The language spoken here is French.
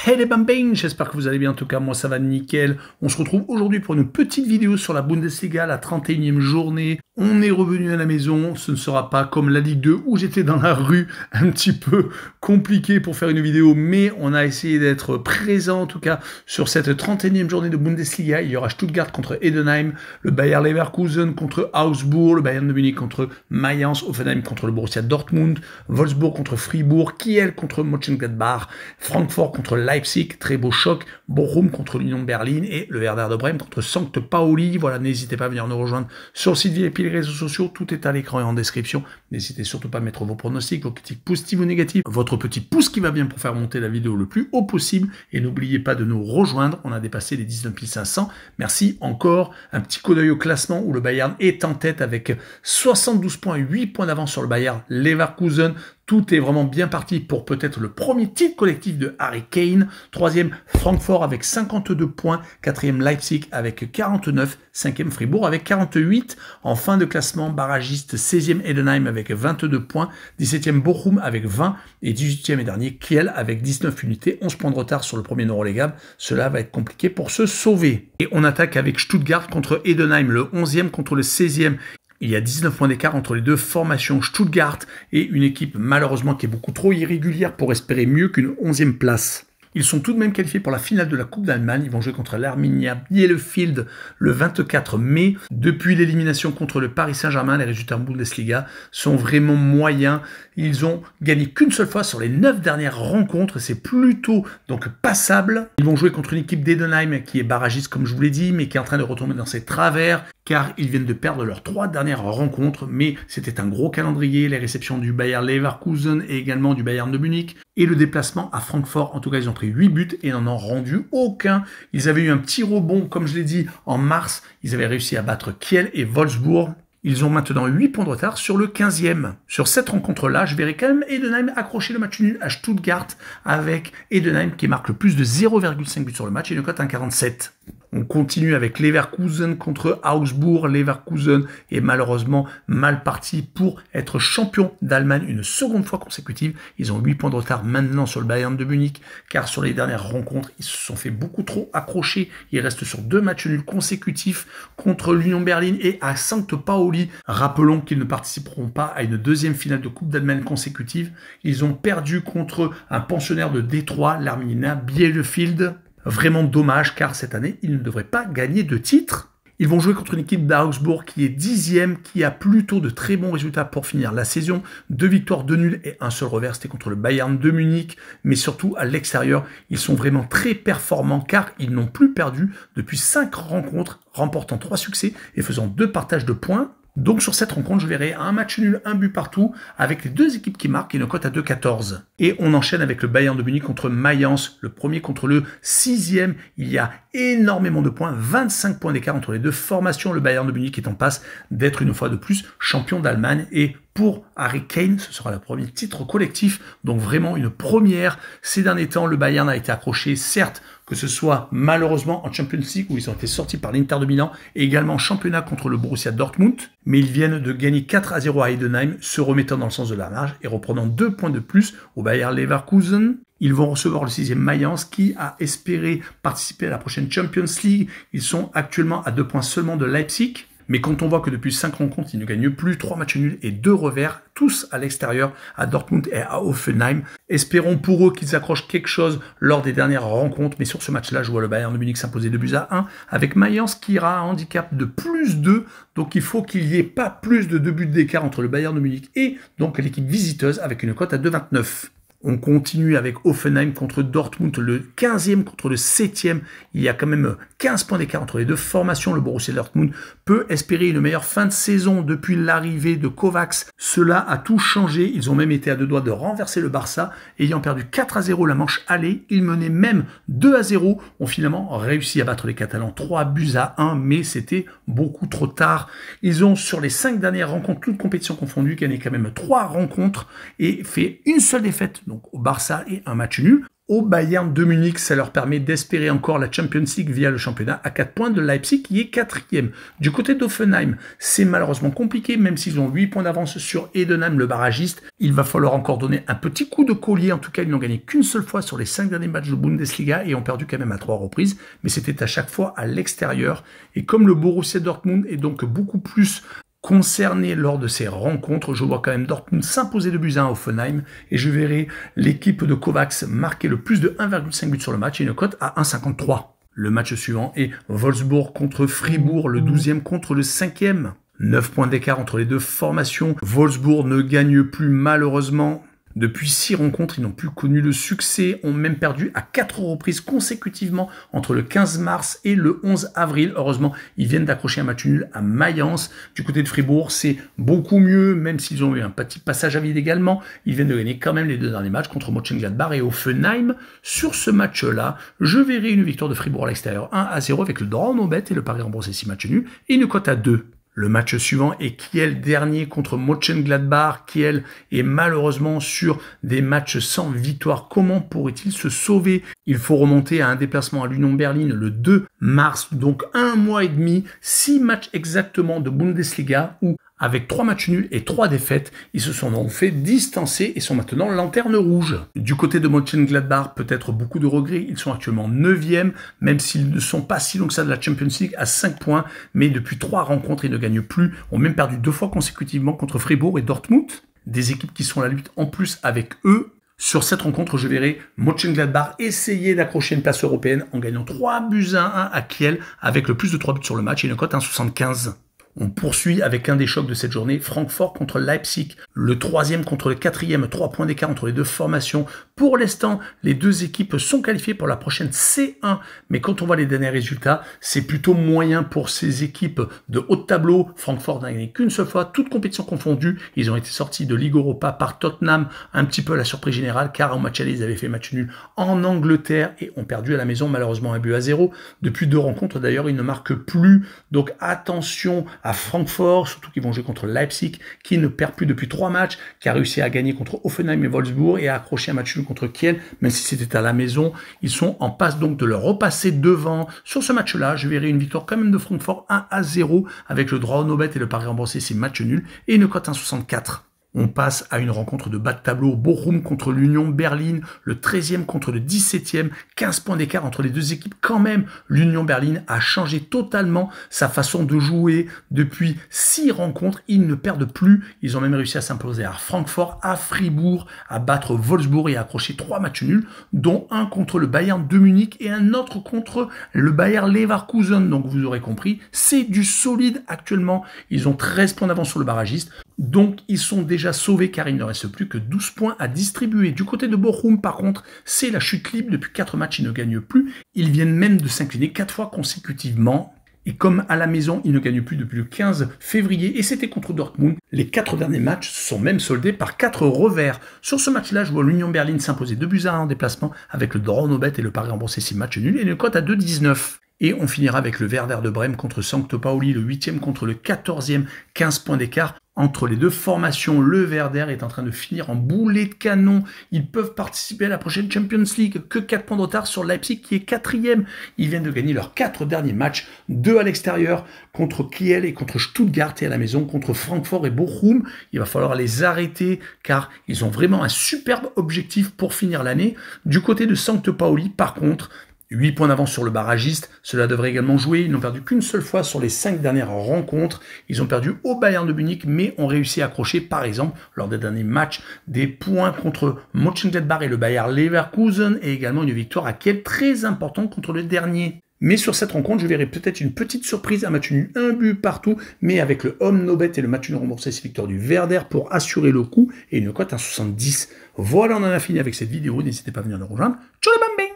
Hey les bambins, j'espère que vous allez bien, en tout cas moi ça va nickel. On se retrouve aujourd'hui pour une petite vidéo sur la Bundesliga, la 31e journée. On est revenu à la maison, ce ne sera pas comme la Ligue 2 où j'étais dans la rue, un petit peu compliqué pour faire une vidéo, mais on a essayé d'être présent en tout cas sur cette 31e journée de Bundesliga. Il y aura Stuttgart contre Heidenheim, le Bayer Leverkusen contre Augsburg, le Bayern de Munich contre Mayence, Hoffenheim contre le Borussia Dortmund, Wolfsburg contre Fribourg, Kiel contre Mönchengladbach, Francfort contre Leipzig, très beau choc, Bochum contre l'Union Berlin et le Werder de Brême contre St. Pauli. Voilà, n'hésitez pas à venir nous rejoindre sur le site VIP, les réseaux sociaux, tout est à l'écran et en description. N'hésitez surtout pas à mettre vos pronostics, vos critiques positives ou négatives, votre petit pouce qui va bien pour faire monter la vidéo le plus haut possible et n'oubliez pas de nous rejoindre, on a dépassé les 19 500. Merci encore, un petit coup d'œil au classement où le Bayern est en tête avec 72 points, 8 points d'avance sur le Bayer Leverkusen. Tout est vraiment bien parti pour peut-être le premier titre collectif de Harry Kane. Troisième, Francfort avec 52 points. Quatrième, Leipzig avec 49. Cinquième, Fribourg avec 48. En fin de classement, barragiste 16e, Heidenheim avec 22 points. 17e, Bochum avec 20. Et 18e et dernier, Kiel avec 19 unités. 11 points de retard sur le premier non relégable. Cela va être compliqué pour se sauver. Et on attaque avec Stuttgart contre Heidenheim, le 11e contre le 16e. Il y a 19 points d'écart entre les deux formations. Stuttgart et une équipe malheureusement qui est beaucoup trop irrégulière pour espérer mieux qu'une 11e place. Ils sont tout de même qualifiés pour la finale de la Coupe d'Allemagne. Ils vont jouer contre l'Arminia Bielefeld le 24 mai. Depuis l'élimination contre le Paris Saint-Germain, les résultats en Bundesliga sont vraiment moyens. Ils ont gagné qu'une seule fois sur les 9 dernières rencontres. C'est plutôt donc passable. Ils vont jouer contre une équipe d'Heidenheim qui est barragiste comme je vous l'ai dit, mais qui est en train de retomber dans ses travers car ils viennent de perdre leurs 3 dernières rencontres. Mais c'était un gros calendrier. Les réceptions du Bayer Leverkusen et également du Bayern de Munich. Et le déplacement à Francfort, en tout cas, ils ont pris 8 buts et n'en ont rendu aucun. Ils avaient eu un petit rebond, comme je l'ai dit, en mars. Ils avaient réussi à battre Kiel et Wolfsburg. Ils ont maintenant 8 points de retard sur le 15e. Sur cette rencontre-là, je verrai quand même Heidenheim accrocher le match nul à Stuttgart avec Heidenheim qui marque le plus de 0,5 buts sur le match et une cote 1,47. On continue avec Leverkusen contre Augsburg. Leverkusen est malheureusement mal parti pour être champion d'Allemagne une seconde fois consécutive. Ils ont 8 points de retard maintenant sur le Bayern de Munich, car sur les dernières rencontres, ils se sont fait beaucoup trop accrocher. Ils restent sur 2 matchs nuls consécutifs contre l'Union Berlin et à St. Pauli. Rappelons qu'ils ne participeront pas à une deuxième finale de Coupe d'Allemagne consécutive. Ils ont perdu contre un pensionnaire de Détroit, l'Arminia Bielefeld. Vraiment dommage car cette année, ils ne devraient pas gagner de titre. Ils vont jouer contre une équipe d'Augsbourg qui est 10e, qui a plutôt de très bons résultats pour finir la saison. 2 victoires, 2 nuls et un seul revers, c'était contre le Bayern de Munich. Mais surtout à l'extérieur, ils sont vraiment très performants car ils n'ont plus perdu depuis 5 rencontres, remportant 3 succès et faisant 2 partages de points. Donc sur cette rencontre, je verrai un match nul, un but partout, avec les 2 équipes qui marquent et une cote à 2,14. Et on enchaîne avec le Bayern de Munich contre Mayence, le premier contre le 6e. Il y a énormément de points, 25 points d'écart entre les deux formations. Le Bayern de Munich est en passe d'être une fois de plus champion d'Allemagne et pour Harry Kane, ce sera le premier titre collectif, donc vraiment une première. Ces derniers temps, le Bayern a été accroché, certes, que ce soit malheureusement en Champions League où ils ont été sortis par l'Inter de Milan et également en championnat contre le Borussia Dortmund, mais ils viennent de gagner 4-0 à Heidenheim, se remettant dans le sens de la marge et reprenant 2 points de plus au Bayer Leverkusen. Ils vont recevoir le 6e Mayence qui a espéré participer à la prochaine Champions League. Ils sont actuellement à 2 points seulement de Leipzig. Mais quand on voit que depuis 5 rencontres, ils ne gagnent plus, 3 matchs nuls et 2 revers, tous à l'extérieur, à Dortmund et à Hoffenheim. Espérons pour eux qu'ils accrochent quelque chose lors des dernières rencontres. Mais sur ce match-là, je vois le Bayern de Munich s'imposer 2-1 avec Mayence qui ira à un handicap de plus 2. Donc il faut qu'il n'y ait pas plus de 2 buts d'écart entre le Bayern de Munich et donc l'équipe visiteuse avec une cote à 2,29. On continue avec Hoffenheim contre Dortmund, le 15e contre le 7e. Il y a quand même 15 points d'écart entre les deux formations. Le Borussia Dortmund peut espérer une meilleure fin de saison depuis l'arrivée de Kovacs. Cela a tout changé. Ils ont même été à 2 doigts de renverser le Barça. Ayant perdu 4-0 la manche aller, ils menaient même 2-0. Ont finalement réussi à battre les Catalans 3-1, mais c'était beaucoup trop tard. Ils ont, sur les 5 dernières rencontres, toutes compétitions confondues, gagné quand même 3 rencontres et fait une seule défaite. donc au Barça et un match nul. Au Bayern de Munich, ça leur permet d'espérer encore la Champions League via le championnat à 4 points de Leipzig qui est 4e. Du côté d'Hoffenheim, c'est malheureusement compliqué, même s'ils ont 8 points d'avance sur Heidenheim, le barragiste. Il va falloir encore donner un petit coup de collier. En tout cas, ils n'ont gagné qu'une seule fois sur les 5 derniers matchs de Bundesliga et ont perdu quand même à 3 reprises. Mais c'était à chaque fois à l'extérieur. Et comme le Borussia Dortmund est donc beaucoup plus concerné lors de ces rencontres, je vois quand même Dortmund s'imposer de buts à 1 à Hoffenheim et je verrai l'équipe de Kovacs marquer le plus de 1,5 but sur le match et une cote à 1,53. Le match suivant est Wolfsburg contre Fribourg, le 12e contre le 5e. 9 points d'écart entre les deux formations. Wolfsburg ne gagne plus malheureusement. Depuis 6 rencontres, ils n'ont plus connu le succès, ont même perdu à 4 reprises consécutivement entre le 15 mars et le 11 avril. Heureusement, ils viennent d'accrocher un match nul à Mayence. Du côté de Fribourg, c'est beaucoup mieux, même s'ils ont eu un petit passage à vide également. Ils viennent de gagner quand même les 2 derniers matchs contre Mönchengladbach et Hoffenheim. Sur ce match-là, je verrai une victoire de Fribourg à l'extérieur 1-0 avec le draw no bet et le pari remboursé 6 matchs nuls et une cote à 2. Le match suivant est Kiel dernier contre Mönchengladbach. Kiel est malheureusement sur des matchs sans victoire. Comment pourrait-il se sauver? Il faut remonter à un déplacement à l'Union Berlin le 2 mars, donc 1 mois et demi, 6 matchs exactement de Bundesliga où, avec 3 matchs nuls et 3 défaites, ils se sont donc fait distancer et sont maintenant lanterne rouge. Du côté de Mönchengladbach, peut-être beaucoup de regrets. Ils sont actuellement 9e, même s'ils ne sont pas si loin que ça de la Champions League à 5 points. Mais depuis 3 rencontres, ils ne gagnent plus. Ont même perdu 2 fois consécutivement contre Fribourg et Dortmund. Des équipes qui sont à la lutte en plus avec eux. Sur cette rencontre, je verrai Mönchengladbach essayer d'accrocher une place européenne en gagnant 3 buts à 1 à Kiel avec le plus de 3 buts sur le match et une cote 1,75. On poursuit avec un des chocs de cette journée, Francfort contre Leipzig, le 3e contre le 4e, 3 points d'écart entre les deux formations. Pour l'instant, les deux équipes sont qualifiées pour la prochaine C1, mais quand on voit les derniers résultats, c'est plutôt moyen pour ces équipes de haut de tableau. Francfort n'a gagné qu'une seule fois, toutes compétitions confondues. Ils ont été sortis de Ligue Europa par Tottenham, un petit peu à la surprise générale, car au match aller, ils avaient fait match nul en Angleterre et ont perdu à la maison, malheureusement 1-0. Depuis 2 rencontres, d'ailleurs, ils ne marquent plus, donc attention à Francfort, surtout qu'ils vont jouer contre Leipzig, qui ne perd plus depuis 3 matchs, qui a réussi à gagner contre Hoffenheim et Wolfsburg et à accrocher un match nul contre Kiel, même si c'était à la maison. Ils sont en passe donc de leur repasser devant. Sur ce match-là, je verrai une victoire quand même de Francfort 1-0 avec le draw no bet et le pari remboursé, c'est match nul et une cote 1,64. On passe à une rencontre de bas de tableau, Bochum contre l'Union Berlin, le 13e contre le 17e, 15 points d'écart entre les deux équipes quand même. L'Union Berlin a changé totalement sa façon de jouer depuis 6 rencontres, ils ne perdent plus, ils ont même réussi à s'imposer à Francfort, à Fribourg, à battre Wolfsburg et à accrocher 3 matchs nuls, dont un contre le Bayern de Munich et un autre contre le Bayer Leverkusen. Donc vous aurez compris, c'est du solide actuellement, ils ont 13 points d'avance sur le barragiste. Donc, ils sont déjà sauvés car il ne reste plus que 12 points à distribuer. Du côté de Bochum, par contre, c'est la chute libre. Depuis 4 matchs, ils ne gagnent plus. Ils viennent même de s'incliner 4 fois consécutivement. Et comme à la maison, ils ne gagnent plus depuis le 15 février, et c'était contre Dortmund, les 4 derniers matchs se sont même soldés par 4 revers. Sur ce match-là, je vois l'Union Berlin s'imposer 2-1 en déplacement avec le draw no bet et le pari remboursé 6 matchs nuls et une cote à 2,19. Et on finira avec le Werder de Brême contre St. Pauli, le 8e contre le 14e, 15 points d'écart. Entre les deux formations, le Werder est en train de finir en boulet de canon. Ils peuvent participer à la prochaine Champions League. Que 4 points de retard sur Leipzig qui est 4e. Ils viennent de gagner leurs 4 derniers matchs. 2 à l'extérieur contre Kiel et contre Stuttgart et à la maison contre Francfort et Bochum. Il va falloir les arrêter car ils ont vraiment un superbe objectif pour finir l'année. Du côté de St. Pauli, par contre, 8 points d'avance sur le barragiste, cela devrait également jouer. Ils n'ont perdu qu'une seule fois sur les 5 dernières rencontres. Ils ont perdu au Bayern de Munich, mais ont réussi à accrocher, par exemple, lors des derniers matchs, des points contre Mönchengladbach et le Bayer Leverkusen, et également une victoire à Kiel très importante contre le dernier. Mais sur cette rencontre, je verrai peut-être une petite surprise, un match nul, un but partout, mais avec le home no bet et le match nul remboursé, c'est victoire du Werder pour assurer le coup et une cote à 70. Voilà, on en a fini avec cette vidéo. N'hésitez pas à venir nous rejoindre. Tchou les bambins!